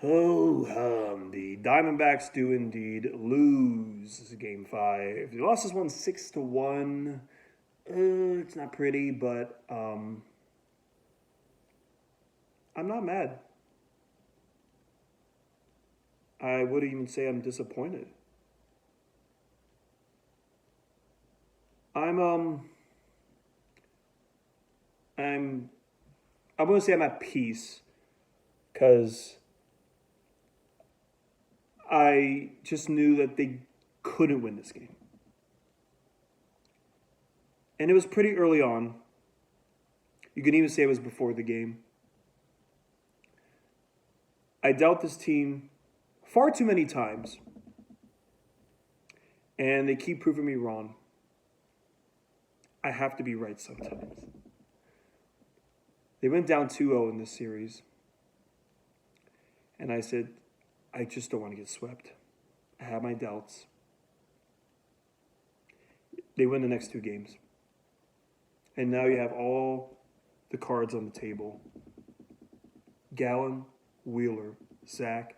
The Diamondbacks do indeed lose Game 5. They lost this one 6-1. It's not pretty, but I'm not mad. I would even say I'm disappointed. I'm going to say I'm at peace because I just knew that they couldn't win this game. And it was pretty early on. You can even say it was before the game. I dealt this team far too many times. And they keep proving me wrong. I have to be right sometimes. They went down 2-0 in this series. And I said, I just don't want to get swept. I have my doubts. They win the next two games. And now you have all the cards on the table. Gallen, Wheeler, Zach.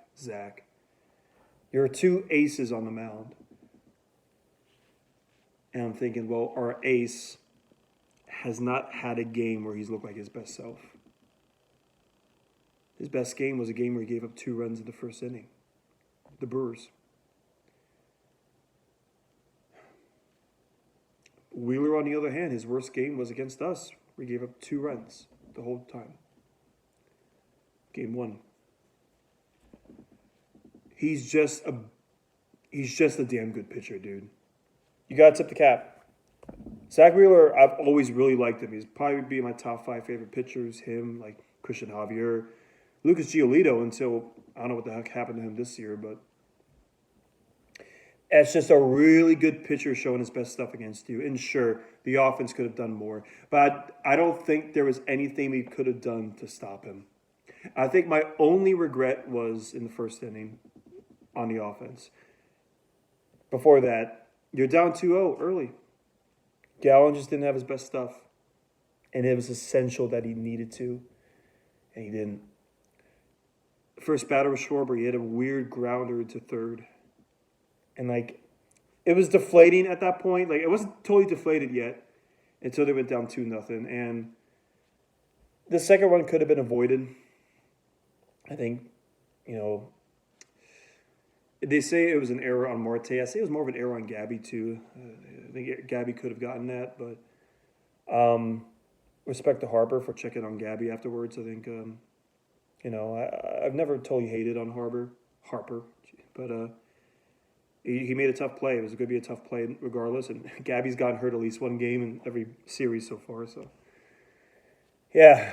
Your two aces on the mound. And I'm thinking, well, our ace has not had a game where he's looked like his best self. His best game was a game where he gave up 2 runs in the first inning. The Brewers. Wheeler, on the other hand, his worst game was against us. We gave up 2 runs the whole time. Game 1. He's just a damn good pitcher, dude. You gotta tip the cap. Zach Wheeler, I've always really liked him. He's probably be my top 5 favorite pitchers. Him, like Christian Javier, Lucas Giolito, until I don't know what the heck happened to him this year, but it's just a really good pitcher showing his best stuff against you. And sure, the offense could have done more, but I don't think there was anything we could have done to stop him. I think my only regret was in the first inning on the offense. Before that, you're down 2-0 early. Gallen just didn't have his best stuff. And it was essential that he needed to. And he didn't. First batter was Schwarber. He hit a weird grounder to third. And, it was deflating at that point. It wasn't totally deflated yet until they went down 2-0. And the second one could have been avoided. I think, they say it was an error on Marte. I say it was more of an error on Gabby, too. I think Gabby could have gotten that. But respect to Harper for checking on Gabby afterwards. I think, I've never totally hated on Harper. But he made a tough play. It was going to be a tough play regardless. And Gabby's gotten hurt at least one game in every series so far. So, yeah.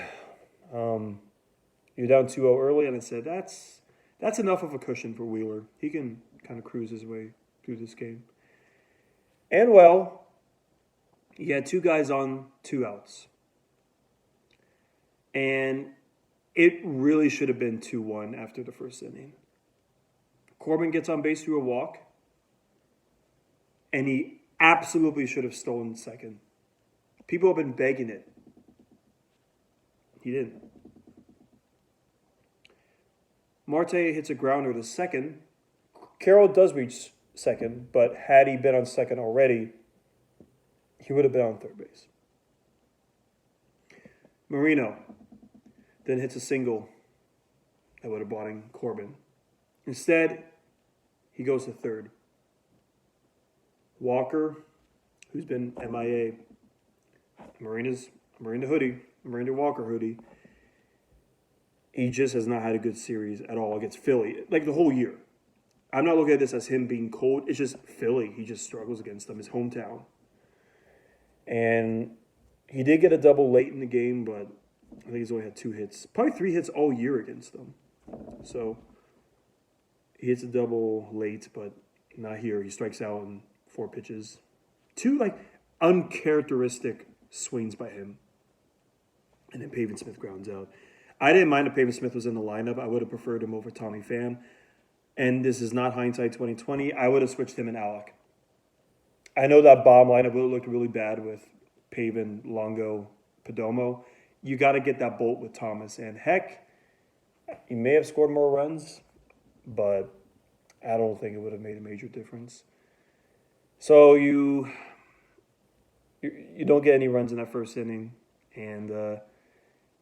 You're down 2-0 early, and I said, that's enough of a cushion for Wheeler. He can kind of cruise his way through this game. And, well, he had 2 guys on 2 outs. And it really should have been 2-1 after the first inning. Corbin gets on base through a walk. And he absolutely should have stolen second. People have been begging it. He didn't. Marte hits a grounder to second. Carroll does reach second, but had he been on second already, he would have been on third base. Marino then hits a single that would have brought in Corbin. Instead, he goes to third. Walker, who's been MIA, Marino Walker hoodie, he just has not had a good series at all against Philly, the whole year. I'm not looking at this as him being cold. It's just Philly. He just struggles against them, his hometown. And he did get a double late in the game, but I think he's only had 2 hits. Probably 3 hits all year against them. So he hits a double late, but not here. He strikes out in 4 pitches. 2, uncharacteristic swings by him. And then Pavin Smith grounds out. I didn't mind if Pavin Smith was in the lineup. I would have preferred him over Tommy Pham. And this is not hindsight 2020. I would have switched him and Alec. I know that bomb lineup would have looked really bad with Pavin, Longo, Perdomo. You got to get that bolt with Thomas. And heck, He may have scored more runs, but I don't think it would have made a major difference. So you don't get any runs in that first inning, and it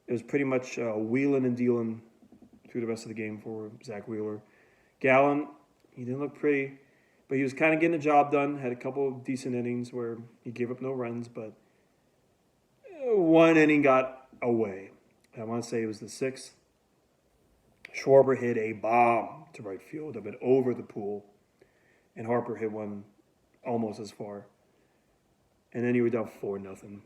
was pretty much wheeling and dealing through the rest of the game for Zach Wheeler. Gallen, he didn't look pretty, but he was kind of getting the job done. Had a couple of decent innings where he gave up no runs, but one inning got away. I want to say it was the sixth. Schwarber hit a bomb to right field of it over the pool, and Harper hit one almost as far. And then you were down 4-0.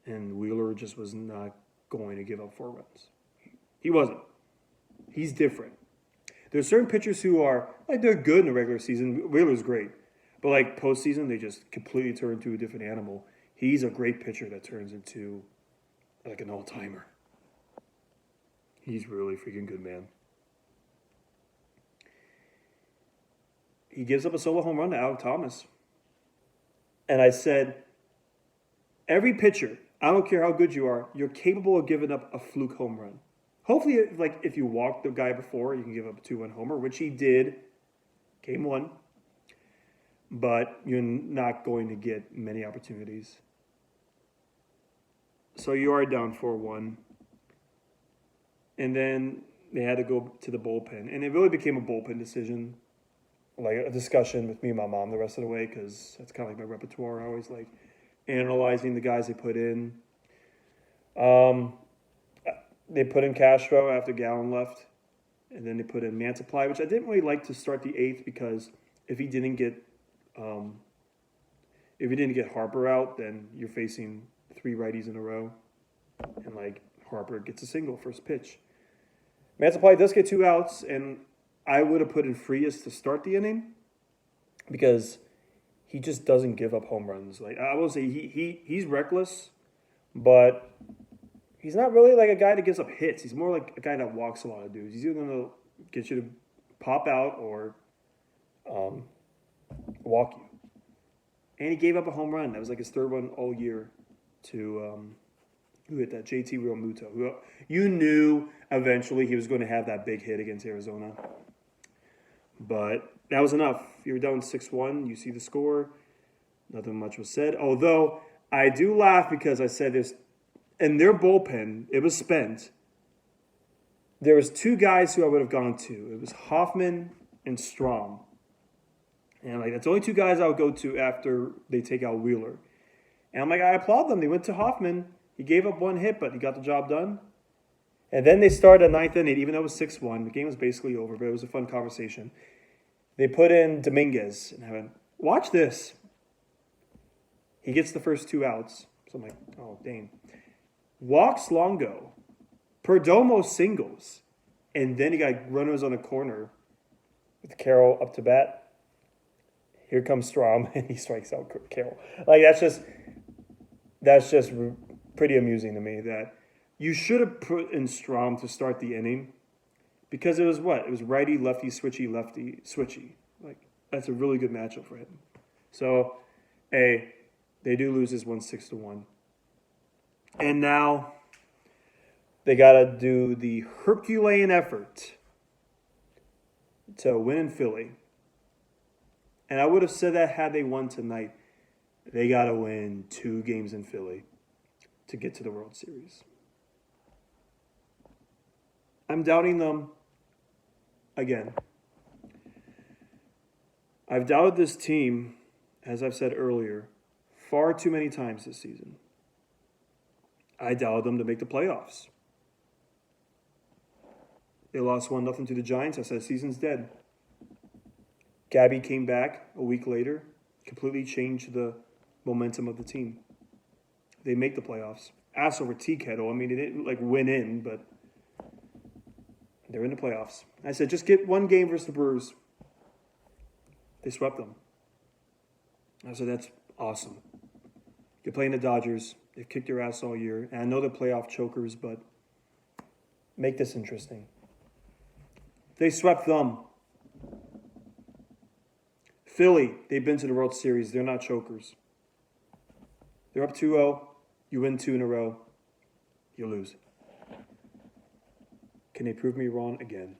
And Wheeler just was not going to give up 4 runs. He wasn't. He's different. There's certain pitchers who are, like, they're good in the regular season. Wheeler's great. But, like, postseason, they just completely turn into a different animal. He's a great pitcher that turns into, like, an all-timer. He's really freaking good, man. He gives up a solo home run to Alek Thomas. And I said, every pitcher, I don't care how good you are, you're capable of giving up a fluke home run. Hopefully, like, if you walk the guy before, you can give up a 2-1 homer, which he did, game 1. But you're not going to get many opportunities. So you are down 4-1. And then they had to go to the bullpen. And it really became a bullpen decision, like a discussion with me and my mom the rest of the way, because that's kind of like my repertoire. I always like analyzing the guys they put in. They put in Castro after Gallen left, and then they put in Mantiply, which I didn't really like to start the 8th, because if he didn't get Harper out, then you're facing 3 righties in a row, and like Harper gets a single first pitch. Mantiply does get 2 outs, and I would have put in Frias to start the inning because he just doesn't give up home runs. Like, I will say he's reckless, but he's not really like a guy that gives up hits. He's more like a guy that walks a lot of dudes. He's either going to get you to pop out or walk you. And he gave up a home run. That was like his 3rd one all year to who hit that? JT Realmuto. Who you knew eventually he was going to have that big hit against Arizona. But that was enough. You were down 6-1. You see the score. Nothing much was said. Although I do laugh because I said this. In their bullpen, it was spent. There was 2 guys who I would have gone to. It was Hoffman and Strom. And like that's the only 2 guys I would go to after they take out Wheeler. And I'm like, I applaud them. They went to Hoffman. He gave up 1 hit, but he got the job done. And then they started a 9th inning, even though it was 6-1. The game was basically over, but it was a fun conversation. They put in Dominguez. And I went, watch this. He gets the first 2 outs. So I'm like, oh, dang. Walks Longo. Perdomo singles. And then he got runners on the corner with Carroll up to bat. Here comes Strom, and he strikes out Carroll. Like, that's just pretty amusing to me that you should have put in Strom to start the inning because it was what? It was righty, lefty, switchy, lefty, switchy. Like, that's a really good matchup for him. So, they do lose this one 6-1. And now they got to do the Herculean effort to win in Philly. And I would have said that had they won tonight. They got to win 2 games in Philly to get to the World Series. I'm doubting them again. I've doubted this team, as I've said earlier, far too many times this season. I doubted them to make the playoffs. They lost 1-0 to the Giants. I said, season's dead. Gabby came back a week later, completely changed the momentum of the team. They make the playoffs. Ass over tea kettle. I mean, they didn't like win in, but they're in the playoffs. I said, just get 1 game versus the Brewers. They swept them. I said, that's awesome. You're playing the Dodgers. They've kicked your ass all year. And I know they're playoff chokers, but make this interesting. They swept them. Philly, they've been to the World Series. They're not chokers. They're up 2-0. You win 2 in a row. You lose. Can they prove me wrong again?